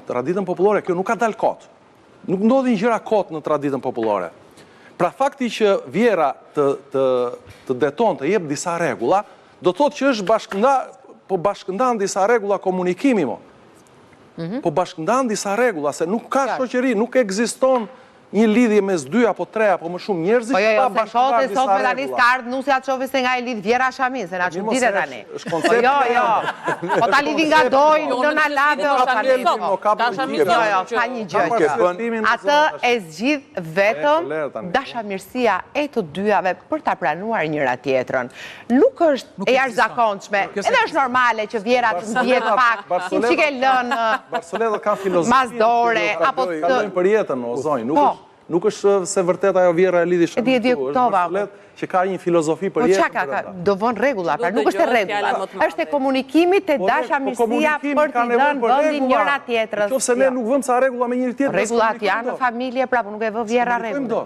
traditën popullore, kjo nuk ka dalë kot. Nuk ndodhin gjëra kot në traditën popullore. Pra fakti që vjera të deton të jep disa regula, do të thotë që është bashkëndan disa regula komunikimi, mo. Po bashkëndan disa regula, se nuk ka shoqëri, nuk ekziston një lidhje mes 2 apo 3 apo më shumë njerëzish pa bashkëndan disa sot me tani ka ardhur nusja të shofi se nga e lidh Vjera Shamin, se na çuditë tani. Po ta lidhin nga dojnë, në na lave o ta lidhin. Ka një gjë. Atë e zgjidh vetëm dashamirësia e të dyjave për ta pranuar njëra tjetrën. Nuk është e jashtëzakonshme. Edhe është normale që Vjera të ndjehet pak, si çike lënë Barsoletat kanë filozofi. Mazdore apo të për jetën, o zonjë, nuk është se vërtet ajo Vjera e lidhi shumë këtu, është Barsolet që ka një filozofi për jetën. Po çka do vën rregulla, pra nuk është e rregulla. Është e komunikimit e dashamirësia për të dhënë vendin njëra tjetrës. Nëse ne nuk vëmë ca rregulla me njëri tjetrin. Rregullat janë në familje, pra nuk e vë Vjera rregull.